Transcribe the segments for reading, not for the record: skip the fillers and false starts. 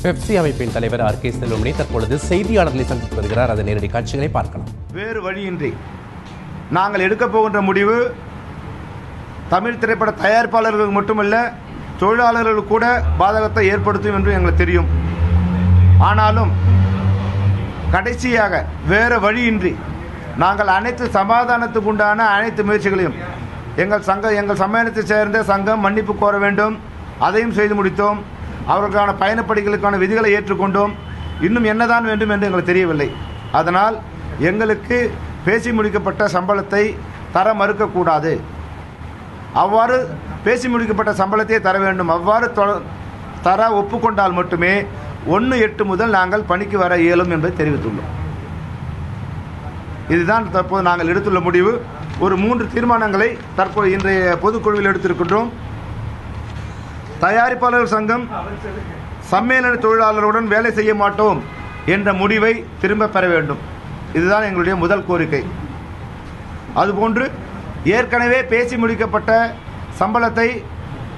Pepsi அமைப்பின் தலைவர் RK. Selvamani தற்பொழுது செய்தியாளர்களை சந்தித்து வருகிறார். அதன் நேரடி காட்சிகளை பார்க்கலாம். வேறு வழியின்றி நாங்கள் எடுக்கப் போகின்ற முடிவு தமிழ் திரைப்பட தயாரிப்பாளர்களுக்கு மட்டுமல்ல, தொழிலாளர்களுக்கு கூட பாதகத்தை ஏற்படுத்தும் என்று எங்களுக்கு தெரியும். ஆனாலும் கடைசியாக வேறு வழியின்றி நாங்கள் அனைத்து சமாதானத்துக்கு உண்டான அனைத்து முயற்சிகளையும் எங்கள் சம்மேளனத்தை சேர்ந்த சங்கம் மன்னிப்பு கோர வேண்டும், அதையும் செய்து முடித்தோம். அவர்களுக்கான பயணப்படிகளுக்கான விதிகளை ஏற்றுக்கொண்டோம். இன்னும் என்னதான் வேண்டும் என்று எங்களுக்கு தெரியவில்லை. அதனால் எங்களுக்கு பேசி முடிக்கப்பட்ட சம்பளத்தை தர மறுக்கக்கூடாது. அவ்வாறு பேசி முடிக்கப்பட்ட சம்பளத்தை தர வேண்டும். அவ்வாறு தர ஒப்புக்கொண்டால் மட்டுமே 1/8 முதல் நாங்கள் பணிக்கு வர இயலும் என்பதை தெரிவித்துள்ளோம். இதுதான் தற்போது நாங்கள் எடுத்துள்ள முடிவு. ஒரு 3 தீர்மானங்களை தற்போது இன்றைய பொதுக்குழுவில் எடுத்திருக்கின்றோம். தயாரிப்பாளர் சங்கம் சம்மேளன தொழிலாளருடன் வேலை செய்ய மாட்டோம் என்ற முடிவை திரும்ப பெற வேண்டும். இதுதான் எங்களுடைய முதல் கோரிக்கை. அதுபோன்று ஏற்கனவே பேசி முடிக்கப்பட்ட சம்பளத்தை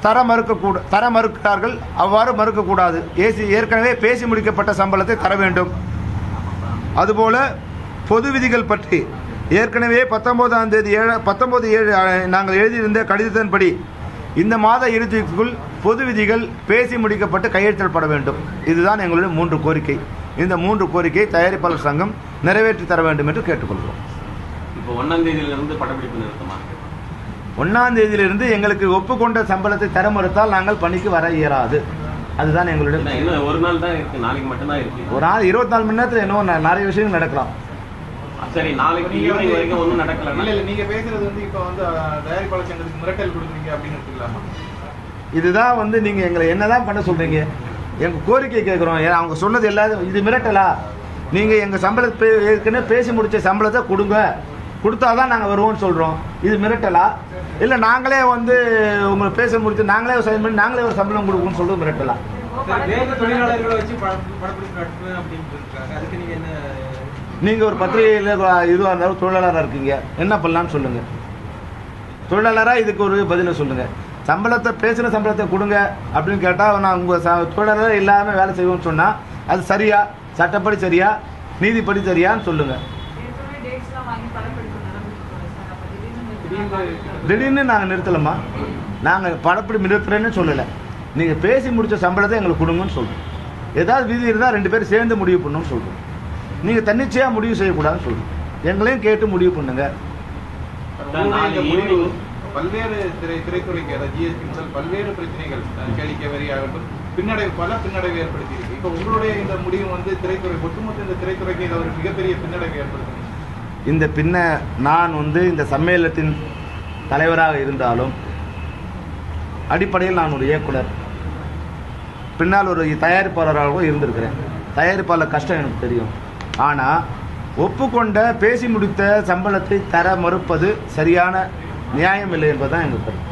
தர மறுக்கிறார்கள். அவ்வாறு மறுக்கக்கூடாது. ஏற்கனவே பேசி முடிக்கப்பட்ட சம்பளத்தை தர வேண்டும். அதுபோல பொது விதிகள் பற்றி ஏற்கனவே 19/7 நாங்கள் எழுதியிருந்த கடிதத்தின்படி இந்த மாத இறுதிக்குள் பொது விதிகள் பேசி முடிக்கப்பட்டு கையெழுத்திடப்பட வேண்டும். இதுதான் எங்களுடைய 3 கோரிக்கை. இந்த 3 கோரிக்கை தயாரிப்பாளர் சங்கம் நிறைவேற்றி தர வேண்டும் என்று கேட்டுக்கொள்கிறோம். இப்போ 1ஆம் தேதியிலிருந்து படப்பிடிப்பு நிறுத்தமா? 1ஆம் தேதியிலிருந்து எங்களுக்கு ஒப்புக்கொண்ட சம்பளத்தை தர மறுத்தால் நாங்கள் பணிக்கு வர இயலாது. அதுதான் எங்களுடைய. இன்னும் ஒரு நாள் தான் இருக்கு, நாளைக்கு மட்டும்தான் இருக்கு. ஒரு நாள் 24 மணி நேரத்தில் இன்னும் நிறைய விஷயங்கள் நடக்கலாம். சரி, நாளைக்கு ஈவினிங் வரைக்கும் ஒன்றும் நடக்கல. இல்ல, நீங்க பேசுறது இப்போ தயாரிப்பாளர் சங்கத்துக்கு மிரட்டல் கொடுக்குறீங்க அப்படின்னு எடுத்துக்கலாமா? இதுதான் நீங்க எங்களை என்னதான் பண்ண சொல்றீங்க? எங்க கோரிக்கை கேட்கிறோம். அவங்க சொன்னது எல்லாரும் இது மிரட்டலா? நீங்க எங்க சம்பளத்தை ஏற்கனவே பேசி முடிச்ச சம்பளத்தை கொடுங்க, கொடுத்தாதான் நாங்க வருவோம்னு சொல்றோம். இது மிரட்டலா? இல்ல நாங்களே உங்களுக்கு பேச முடிச்சு நாங்களே சைன் பண்ணி நாங்களே ஒரு சம்பளம் கொடுக்கணும்னு சொல்றது மிரட்டலா? தொழிலாளர்களை வச்சு படப்பிடிப்பு நடத்துவேன் அப்படின்னு இருக்காங்க. அதுக்கு நீங்க என்ன? நீங்க ஒரு பத்திரிகையில் இதுவாக இருந்தாலும் தொழிலாளராக இருக்கீங்க, என்ன பண்ணலான்னு சொல்லுங்க. தொழிலாளராக இதுக்கு ஒரு பதிலை சொல்லுங்க. சம்பளத்தை பேசுகிற சம்பளத்தை கொடுங்க அப்படின்னு கேட்டால் நான் உங்கள் தொழிலாளராக இல்லாமல் வேலை செய்வோம்னு சொன்னால் அது சரியா? சட்டப்படி சரியா? நீதிப்படி சரியான்னு சொல்லுங்க. திடீர்னு நாங்கள் நிறுத்தலாமா? நாங்கள் படப்பிடி நிறுத்துறேன்னு சொல்லலை. நீங்கள் பேசி முடித்த சம்பளத்தை எங்களுக்கு கொடுங்கன்னு சொல்கிறோம். ஏதாவது விதி இருந்தால் 2 பேரும் சேர்ந்து முடிவு பண்ணணும்னு சொல்கிறோம். நீங்கள் தன்னிச்சையாக முடிவு செய்யக்கூடாதுன்னு சொல்கிறோம். எங்களையும் கேட்டு முடிவு பண்ணுங்க. பல்வேறு திரைத்துறைக்கு ஜிஎஸ்டி முதல் பல்வேறு பிரச்சனைகள், கேளிக்கை வரி ஆகட்டும், பல பின்னடைவு ஏற்படுத்தி இருக்கு. இப்போ உங்களுடைய இந்த முடிவு திரைத்துறை ஒட்டுமொத்த இந்த திரைத்துறைக்கு ஒரு மிகப்பெரிய பின்னடைவு ஏற்படுத்தும். நான் இந்த சம்மேளனத்தின் தலைவராக இருந்தாலும் அடிப்படையில் நான் ஒரு இயக்குனர், பின்னால் ஒரு தயாரிப்பாளராகவும் இருந்திருக்கிறேன். தயாரிப்பாளர் கஷ்டம் எனக்கு தெரியும். ஆனால் ஒப்புக்கொண்ட பேசி முடித்த சம்பளத்தை தர மறுப்பது சரியான நியாயம் இல்லை என்பதுதான் எங்கள் கருத்து.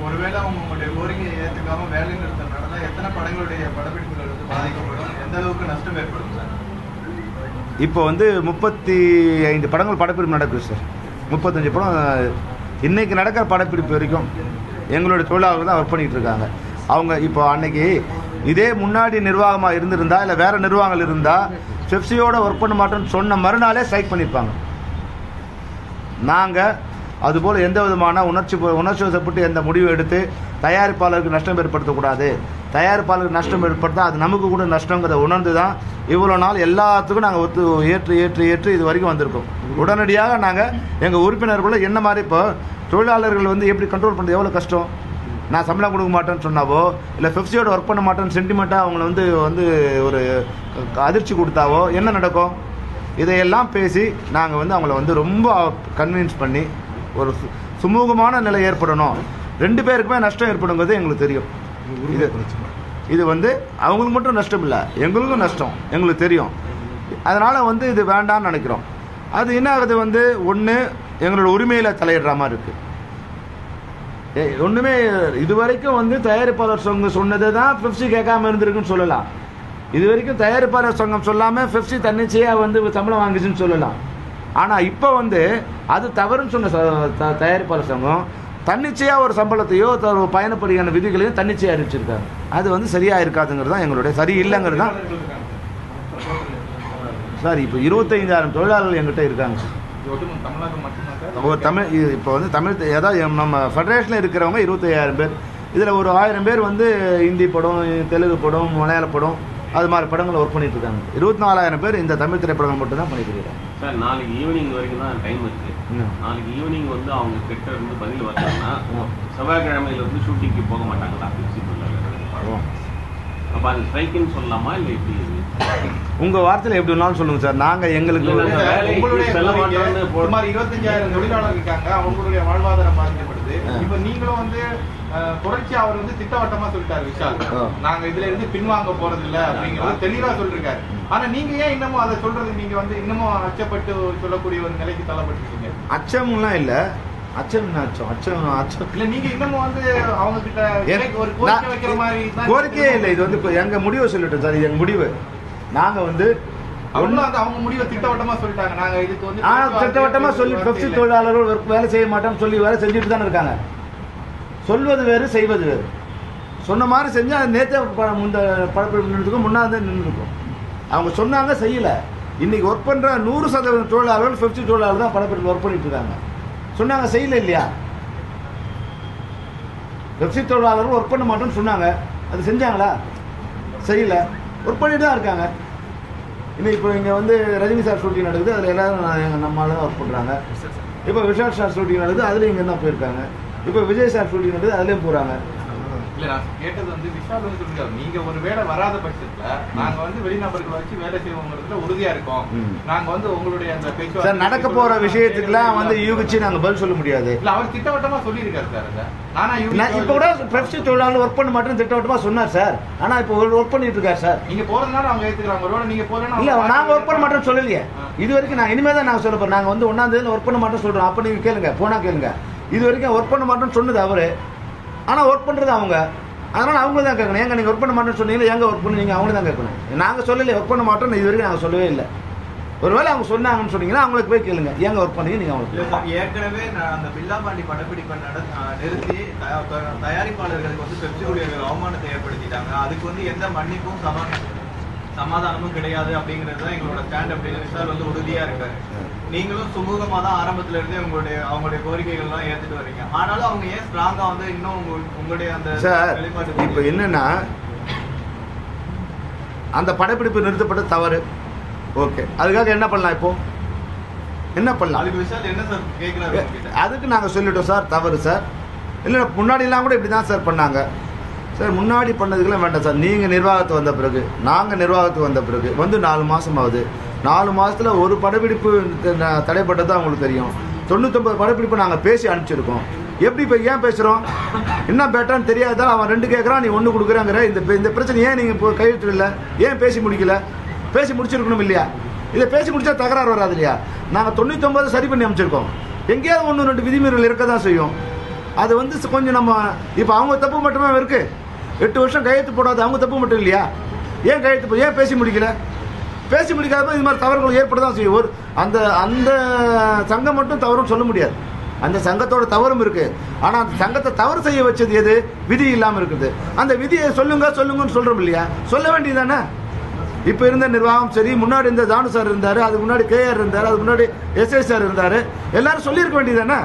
ஒருவேளை உங்களுடைய கோரிக்கையை ஏற்றுக்காம வேலை நிறுத்தம் நடந்தால் எத்தனை படங்களுடைய படப்பிடிப்புகள் பாதிக்கப்படும்? எந்த அளவுக்கு நஷ்டம் ஏற்படும் சார்? இப்போ 35 படங்கள் படப்பிடிப்பு நடக்குது சார். 35 படம் இன்னைக்கு நடக்கிற படப்பிடிப்பு வரைக்கும் எங்களுடைய தொழிலாளர்கள் தான் ஒர்க் பண்ணிட்டு இருக்காங்க. அவங்க இப்போ அன்னைக்கு இதே முன்னாடி நிர்வாகமாக இருந்திருந்தா இல்லை வேற நிர்வாகங்கள் இருந்தால் பெப்சியோட ஒர்க் பண்ண மாட்டோம்னு சொன்ன மறுநாளே ஸ்ட்ரைக் பண்ணியிருப்பாங்க. நாங்கள் அதுபோல் எந்த விதமான உணர்ச்சி வசப்பட்டு எந்த முடிவு எடுத்து தயாரிப்பாளருக்கு நஷ்டம் ஏற்படுத்தக்கூடாது. தயாரிப்பாளருக்கு நஷ்டம் ஏற்படுத்தால் அது நமக்கு கூட நஷ்டங்கிறத உணர்ந்து தான் இவ்வளோ நாள் எல்லாத்துக்கும் நாங்கள் ஏற்று இது வரைக்கும் வந்திருக்கோம். உடனடியாக நாங்கள் எங்கள் உறுப்பினர்களும் என்ன மாதிரி இப்போ தொழிலாளர்கள் எப்படி கண்ட்ரோல் பண்ணுறது எவ்வளோ கஷ்டம். நான் சம்பளம் கொடுக்க மாட்டேன்னு சொன்னாவோ இல்லை பெப்சியோட ஒர்க் பண்ண மாட்டேன்னு சென்டிமெண்ட்டாக அவங்கள ஒரு அதிர்ச்சி கொடுத்தாவோ என்ன நடக்கும்? இதையெல்லாம் பேசி நாங்கள் அவங்கள ரொம்ப கன்வின்ஸ் பண்ணி ஒரு சுமூகமான நிலை ஏற்படணும். 2 பேருக்குமே நஷ்டம் ஏற்படுங்கிறது எங்களுக்கு தெரியும். இது அவங்களுக்கு மட்டும் நஷ்டம் இல்லை, எங்களுக்கும் நஷ்டம் எங்களுக்கு தெரியும். அதனால் இது வேண்டான்னு நினைக்கிறோம். அது என்ன ஆகுது? ஒன்று எங்களோட உரிமையில் தலையிடுற மாதிரி இருக்குது. ஒன்றுமே இதுவரைக்கும் தயாரிப்பாளர் சங்கம் சொன்னதை தான் பெப்சி கேட்காம இருந்திருக்குன்னு சொல்லலாம். இது வரைக்கும் தயாரிப்பாளர் சங்கம் சொல்லாமல் பெப்சி தன்னிச்சையாக சம்பளம் வாங்கிச்சுன்னு சொல்லலாம். ஆனால் இப்போ அது தவறுன்னு சொன்ன தயாரிப்பாளர் சங்கம் தன்னிச்சையாக ஒரு சம்பளத்தையோ ஒரு பயணப்படியான விதிகளையும் தன்னிச்சையாக அறிவிச்சிருக்காங்க. அது வந்து சரியாக இருக்காதுங்கிறது தான் எங்களுடைய சரி இல்லைங்கிறது தான் சார். இப்போ 25,000 தொழிலாளர்கள் எங்கிட்ட இருக்காங்க சார். ஒரு தமிழ் இப்போ வந்து தமிழ் ஏதாவது நம்ம ஃபெடரேஷனில் இருக்கிறவங்க 25,000 பேர். இதில் ஒரு 1000 பேர் வந்து ஹிந்தி படம், தெலுங்கு படம், மலையாள படம், அது மாதிரி படங்களை ஒர்க் பண்ணிட்டு இருக்காங்க. 24,000 பேர் இந்த தமிழ் திரைப்படங்கள் மட்டும் தான் பண்ணிட்டு இருக்காங்க சார். நாளைக்கு ஈவினிங் வரைக்கும் தான் டைம் இருக்கு. நாளைக்கு ஈவினிங் வந்து அவங்க கிட்ட இருந்து பதில் வரலன்னா செவ்வாய்க்கிழமையில இருந்து ஷூட்டிங்க்கு போக மாட்டாங்களா? அப்போ அது ஸ்ட்ரைக்குன்னு சொல்லலாமா இல்லை எப்படி? உங்க வார்த்தையில எப்படி வேணாலும் சொல்லுங்க சார். நாங்க எங்களுக்கு உங்களுடைய 25,000 தொழிலாளர்கள் இருக்காங்க, அவங்களுடைய வாழ்வாதாரம் பாதிக்கப்படுது. இப்ப நீங்களும் வந்து தொடர்ச்சியா அவர் வந்து திட்டவட்டமா சொல்லிட்டாரு விஷால், நாங்க இதுல இருந்து பின்வாங்க போறது இல்ல அப்படிங்கறது தெளிவா சொல்லிருக்காரு. ஆனா நீங்க ஏன் இன்னமும் அதை சொல்றது, நீங்க வந்து இன்னமும் அச்சப்பட்டு சொல்லக்கூடிய ஒரு நிலைக்கு தள்ளப்பட்டிருக்கீங்க? அச்சம்லாம் இல்ல. அச்சம் இல்ல. நீங்க இன்னமும் வந்து அவங்க கிட்ட ஒரு கோரிக்கை வைக்கிற மாதிரி கோரிக்கையே இல்லை. இது வந்து எங்க முடிவை சொல்லிட்டோம் சார். இது எங்க முடிவு. நாங்க வந்து அவங்க முடிவை திட்டவட்டமா சொல்லிட்டாங்க. நாங்க இதுக்கு வந்து திட்டவட்டமா சொல்லி பெப்சி தொழிலாளர்கள் வேலை செய்ய மாட்டோம் சொல்லி வேலை செஞ்சுட்டு தானே இருக்காங்க. சொல்வது வேறு, செய்வது வேறு. சொன்ன மாதிரி செஞ்சா நேற்று இந்த படப்பிடிப்பு நின்றுக்கும் முன்னாடி நின்றுருக்கும். அவங்க சொன்னாங்க, செய்யல. இன்னைக்கு ஒர்க் பண்ற 100% தொழிலாளர்கள் பெப்சி தொழிலாளர்கள் தான் படப்பிடிப்பு ஒர்க் பண்ணிட்டு இருக்காங்க. சொன்னாங்க, செய்யல இல்லையா? பெப்சி தொழிலாளர்கள் ஒர்க் பண்ண மாட்டோம்னு சொன்னாங்க, அது செஞ்சாங்களா? செய்யல. ஒர்க் பண்ணிட்டு தான் இருக்காங்க. இன்னும் இப்போ இங்கே வந்து ரஜினி சார் ஷூட்டிங் நடக்குது, அதில் எல்லாரும் நம்மளால தான் ஒர்க் பண்ணுறாங்க. இப்போ விஷால் சார் ஷூட்டிங் நடக்குது, அதுலேயும் இங்கே தான் போயிருக்காங்க. இப்போ விஜய் சார் ஷூட்டிங் நடக்குது, அதுலேயும் போகிறாங்க. இல்லை, நான் கேட்டது வந்து விஷால் வந்து சொல்லிருக்காரு, நீங்கள் ஒரு வேலை வராத பட்சத்தில் நாங்கள் வந்து வெளிநபர்களை வச்சு வேலை செய்வோங்கிறதுல உறுதியாக இருக்கோம். நாங்கள் வந்து உங்களுடைய அந்த பேச்சுவார்த்தை சார் நடக்க போகிற விஷயத்துக்குலாம் வந்து யூகிச்சு நாங்கள் பதில் சொல்ல முடியாது. இல்லை, அவர் திட்டவட்டமாக சொல்லியிருக்காரு சார். இப்போ கூட பெப்சி தொழிலாளர் ஒர்க் பண்ண மாட்டேன்னு திட்டவட்டமாக சொன்னார் சார். ஆனால் இப்போ ஒர்க் பண்ணிட்டு இருக்காரு சார். நீங்கள் போகிறதுனால அவங்க ஏற்றுக்கிறாங்க. ஒருவேளை நீங்கள் போகிறேன்னா இல்லை, நாங்கள் ஒர்க் பண்ண மாட்டோம்னு சொல்லலையே இது வரைக்கும். நான் இனிமேல் தான் நாங்கள் சொல்ல போகிறோம். நாங்கள் வந்து 1ஆம் தேதி ஒர்க் பண்ண மாட்டோம்னு சொல்கிறோம். அப்போ நீங்கள் கேளுங்க, போனால் கேளுங்க. இது வரைக்கும் ஒர்க் பண்ண மாட்டோம்னு சொன்னது அவர், ஆனால் ஒர்க் பண்ணுறது அவங்க. அதனால் அவங்கள தான் கேட்கணும். எங்க நீங்கள் ஒர்க் பண்ண மாட்டேன்னு சொன்னீங்களா, எங்கே ஒர்க் பண்ணி நீங்கள் அவங்கள தான் கேட்கணும். நாங்கள் சொல்லலையே ஒர்க் பண்ண மாட்டோம்னு இது வரைக்கும் நாங்கள் சொல்லவே இல்லை. ஒருவேளை அவங்க சொன்னாங்கன்னு சொன்னீங்கன்னா அவங்களுக்கு போய் கேளுங்க, எங்க ஒர்க் பண்ணீங்க நீங்கள் அவங்களுக்கு. ஏற்கனவே அந்த பில்லாபாண்டி படப்பிடிப்பை நிறுத்தி தயாரிப்பாளர்களுக்கு வந்து பெப்சி ஊழியர்கள் அவமானத்தை ஏற்படுத்திட்டாங்க. அதுக்கு வந்து எந்த மன்னிப்பும் சமாதானமும் கிடையாது அப்படிங்கிறது தான் எங்களோட ஸ்டாண்ட் அப்படின்னு விஷால் வந்து உறுதியா இருக்காரு. நீங்களும் சுமூகமா தான் ஆரம்பத்துல இருந்தே அவங்களுடைய கோரிக்கைகள்லாம் ஏத்துட்டு வரீங்க. ஆனாலும் அவங்க ஏன் ஸ்ட்ராங்கா வந்து இன்னும் உங்களுடைய அந்த வெளிப்பாடு இப்ப என்னன்னா, அந்த படப்பிடிப்பு நிறுத்தப்பட்ட தவறு. ஓகே, அதுக்காக என்ன பண்ணலாம்? இப்போ என்ன பண்ணலாம்? அதுக்கு விஷால் என்ன சார் கேட்கிறாரு? அதுக்கு நாங்கள் சொல்லிட்டோம் சார், தவறு சார். இல்லை, முன்னாடிலாம் கூட இப்படி தான் சார் பண்ணாங்க சார். முன்னாடி பண்ணதுக்கெல்லாம் வேண்டாம் சார். நீங்கள் நிர்வாகத்துக்கு வந்த பிறகு, நாங்கள் நிர்வாகத்துக்கு வந்த பிறகு வந்து 4 மாதம் ஆகுது. 4 மாதத்தில் ஒரு படப்பிடிப்பு தடைப்பட்டது தான் உங்களுக்கு தெரியும். 99 படப்பிடிப்பு நாங்கள் பேசி அனுப்பிச்சிருக்கோம். எப்படி இப்போ ஏன் பேசுகிறோம்? என்ன பேட்டான்னு தெரியாதான் அவன் 2 கேட்குறான், நீ 1 கொடுக்குறாங்கிற. இந்த பிரச்சனை ஏன் நீங்கள் இப்போ கையெழுத்து இல்லை? ஏன் பேசி முடிக்கல? பேசி முடிச்சிருக்கணும் இல்லையா? இதை பேசி முடிச்சா தகராறு வராது இல்லையா? நாங்கள் 99 சரி பண்ணி அமைச்சிருக்கோம். எங்கேயாவது 1-2 விதிமீறல் இருக்க தான் செய்யும். அது வந்து கொஞ்சம் நம்ம இப்போ அவங்க தப்பு மட்டுமே இருக்கு. 8 வருஷம் கையெழுத்து போடாது அவங்க தப்பு மட்டும் இல்லையா? ஏன் கையெழுத்து ஏன் பேசி முடிக்கல? பேசி முடிக்காத இது மாதிரி தவறுகள் ஏற்பட தான் செய்யும். ஒரு அந்த சங்கம் மட்டும் தவறுன்னு சொல்ல முடியாது. அந்த சங்கத்தோட தவறும் இருக்கு. ஆனால் அந்த சங்கத்தை தவறு செய்ய வச்சது எது? விதி இல்லாமல் இருக்குது. அந்த விதியை சொல்லுங்கன்னு சொல்றோம் இல்லையா? சொல்ல வேண்டியதானே? இப்போ இருந்த நிர்வாகம் சரி, முன்னாடி இருந்த தானு சார் இருந்தார், அதுக்கு முன்னாடி KR இருந்தார், அதுக்கு முன்னாடி SI சார் இருந்தார், எல்லாரும் சொல்லியிருக்க வேண்டியதானே?